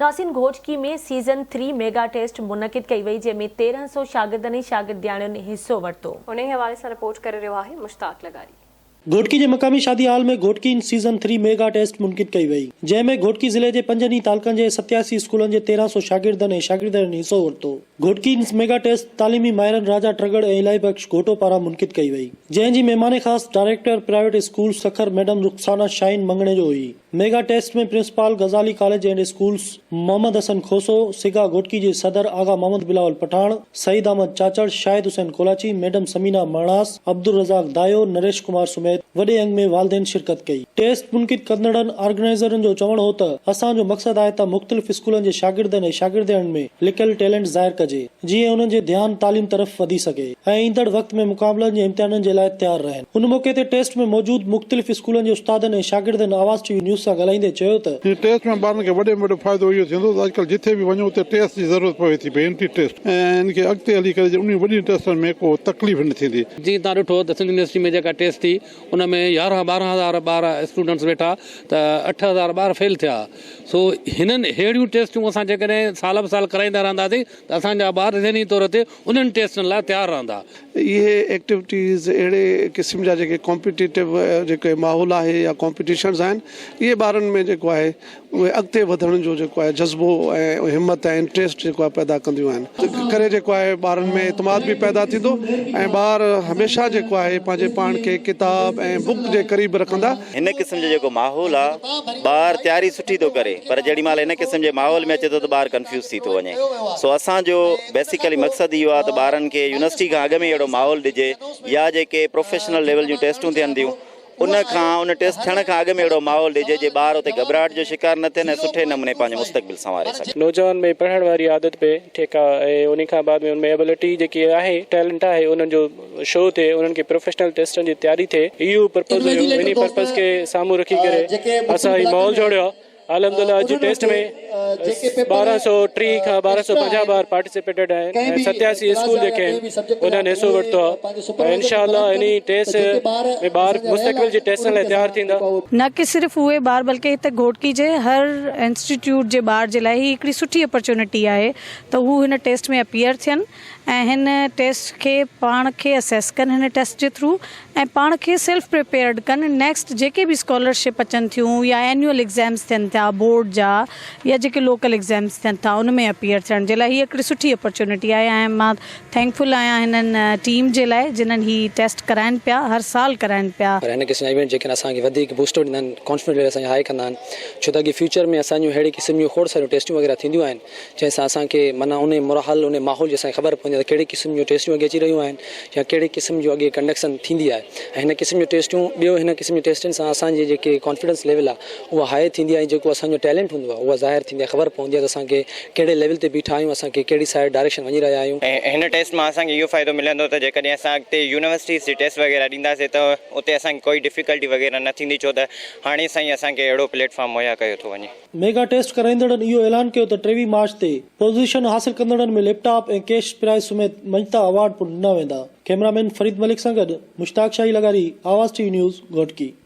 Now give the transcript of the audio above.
नासिन घोटकी में season 3 mega taste मुनक़िद कई वई, जंहिंमें 1300 शागिर्दनि शागिर्दियाणियुनि हिस्सो वरितो। उन हवाले से रिपोर्ट करे रहियो आहे मुश्ताक लगारी। घोटकी के मकामी शादी हाल में घोटकी इन सीज़न 3 मेगा टेस्ट मुनक़िद कई वई, जंहिंमें घोटकी ज़िले के 5 तालुकनि जे 87 स्कूलनि जे 1300 शागिर्दनि शागिर्दियुनि हिस्सो वरितो। घोटकी इन मेगा टेस्ट तालीमी माहिरनि राजा ट्रगड़ ऐं इलाही बख्श घोटो पारां मुनक़िद कई वई, जंहिंजी महिमान ख़ास director private school Sukkur madam Rukhsana Shaheen मंगणे जो हुई। मेगा टेस्ट में principal Ghazali college and schools Mohammad Hassan Khoso, सिगा घोटकी के सदर आगा मोहम्मद बिलावल पठान, सईद अहमद चाचड़, शाहिद हुसैन कोलाची, मैडम समीना मरणास, अब्दुल रज़ाक दायो, नरेश कुमार समेत वडे अंग में वालदेन शिरकत कई। टेस्ट मुनक़िद कंदड़नि ऑर्गेनाइज़रनि जो चवण हो त असांजो मक़सद आहे त मुख़्तलिफ़ स्कूलनि जे शागिर्दनि ऐं शागिर्दियुनि में लिकियल टैलेंट ज़ाहिर कजे, जीअं उन्हनि जे ध्यान तालीम तरफ़ वधी सघे ऐं ईंदड़ वक़्त में मुक़ाबलनि जे इम्तिहाननि जे लाइ तयार रहनि। उन मौके ते टेस्ट में मौजूद मुख़्तलिफ़ स्कूलनि जे उस्तादनि ऐं शागिर्दनि आवाज़ टीवी न्यूज़ सां ॻाल्हाईंदे चयो त टेस्ट में ॿारनि खे वॾे में वॾो फ़ाइदो इहो थींदो त अॼुकल्ह जिथे बि वञो उते टेस्ट जी ज़रूरत पवे थी पई, एंट्री टेस्ट, ऐं इनखे अॻिते हली करे उन वॾी टेस्टनि में को तकलीफ़ न थींदी। जी तव्हां ॾिठो त सिंध यूनिवर्सिटी में जेका टेस्ट थी उन में 11-12 हज़ार ॿार स्टूडेंट्स वेठा त 8,000 ॿार फेल थिया। सो हिननि अहिड़ियूं टेस्टूं असां जेकॾहिं साल ब साल कराईंदा रहंदासीं त असांजा ॿार ज़हनी तौर ते उन्हनि टेस्टनि लाइ तयारु रहंदा। इहे एक्टिविटीज़ अहिड़े क़िस्म जा जेके कॉम्पिटिटिव जेके माहौल आहे या कॉम्पिटिशन्स आहिनि, इहे ॿारनि में जेको आहे उहे अॻिते वधण जो जेको आहे जज़्बो ऐं हिमत ऐं इंट्रस्ट जेको आहे पैदा कंदियूं आहिनि। करे जेको आहे ॿारनि में एतमाद बि पैदा थींदो ऐं ॿार हमेशह जेको आहे पंहिंजे पाण खे किताब ऐं बुक जे क़रीब रखंदा। हिन क़िस्म जो जेको माहौल आहे, ॿार तयारी सुठी थो करे, पर जेॾी महिल हिन क़िस्म जे माहौल में अचे थो त ॿार कंफ्यूज़ थी थो वञे। सो असांजो बेसिकली मक़सदु इहो आहे त ॿारनि खे यूनिवर्सिटी खां अॻु में अहिड़ो माहौल ॾिजे, या जेके प्रोफेशनल लेवल जूं टेस्टूं थियनि थियूं उन टेस्ट थियण खां अॻु में अहिड़ो माहौल ॾिजे जे ॿार उते घबराहट जो शिकार न थियनि ऐं सुठे नमूने पंहिंजो मुस्तक़बिल संवारे सघनि। नौजवान में पढ़ण वारी आदत पे ठीकु आहे ऐं उन खां बाद में उनमें एबिलिटी जेकी आहे टैलेंट आहे उन्हनि जो शो थिए, उन्हनि खे प्रोफेशनल टेस्टनि जी तयारी थिए। इहो पर्पज़ हुयो, इन पर्पज़ खे साम्हूं रखी करे असां हीउ माहौल जोड़ियो। अलहमदुलिल्लाह अॼु टेस्ट में 1230 खां 1250 ॿार पार्टिसिपेटेड आहिनि ऐं 87 स्कूल जेके आहिनि उन्हनि हिसो वरितो आहे। इंशाअल्लाह इन टेस्ट में ॿार मुस्तक़बिल जी टेस्टनि लाइ तयारु थींदा। न कि सिर्फ़ु उहे ॿार बल्कि हिते घोटकी जे हर इंस्टीट्यूट जे ॿार जे लाइ हिकिड़ी सुठी अपॉर्चुनिटी आहे त हू हिन टेस्ट में अपीयर थियनि ऐं हिन टेस्ट खे पाण खे असेस कनि हिन टेस्ट जे थ्रू ऐं पाण खे सेल्फ प्रिपेयर्ड कनि। नेक्स्ट जेके बि स्कॉलरशिप अचनि थियूं या एनुअल एग्ज़ाम्स थियनि था बोर्ड जा या जेके लोकल एग्ज़ाम्स थियनि था उन में अपीयर थियण जे लाइ हीअ हिकिड़ी सुठी अपॉर्चुनिटी आहे ऐं मां थैंकफुल आहियां हिननि टीम जे लाइ जिन्हनि हीअ टेस्ट कराइनि पिया, हर साल कराइनि पिया। पर हिन क़िस्म जा इवेंट जेके असांखे वधीक बूस्टर ॾींदा आहिनि, कॉन्फिडेंस लेवल असांखे हाई कंदा आहिनि, छो त कि फ्यूचर में असांजूं अहिड़ी क़िस्म जूं खोड़ सारियूं टेस्टियूं वग़ैरह थींदियूं आहिनि जंहिंसां असांखे माना उन मुरहल उन माहौल जी असांखे ख़बर पवंदी आहे त कहिड़ी क़िस्म जूं टेस्टियूं अॻे अची रहियूं आहिनि या कहिड़े क़िस्म जो अॻे कंडक्शन थींदी आहे। ऐं हिन क़िस्म जूं टेस्टियूं ॿियो हिन क़िस्म जी टेस्टनि सां असांजी जेके कॉन्फिडेंस लेवल आहे उहा हाई थींदी आहे, जेको असांजो टैलेंट हूंदो आहे उहा ज़ाहिर थींदी आहे, ख़बर पवंदी आहे त असांखे कहिड़े लेवल ते बीठा आहियूं, असांखे कहिड़ी साइड डायरेक्शन वञी रहिया आहियूं। ऐं हिन टेस्ट मां असांखे इहो फ़ाइदो मिलंदो त जेकॾहिं असां अॻिते यूनिवर्सिटीज़ जी टेस्ट वग़ैरह ॾींदासीं त उते असांखे कोई डिफ़िकल्टी वग़ैरह न थींदी, छो त हाणे साईं असांखे अहिड़ो प्लेटफॉर्म मुहैया कयो थो वञे। मेगा टेस्ट कराईंदड़नि इहो ऐलान कयो त 23 मार्च ते पोज़ीशन हासिल कंदड़नि में लैपटॉप ऐं कैश प्राइज़ समेत मजता अवार्ड पिणु ॾिना वेंदा। कैमरामैन फरीद मलिक सां गॾु मुश्ताक शाही लगारी, आवाज़ टीवी न्यूज़, घोटकी।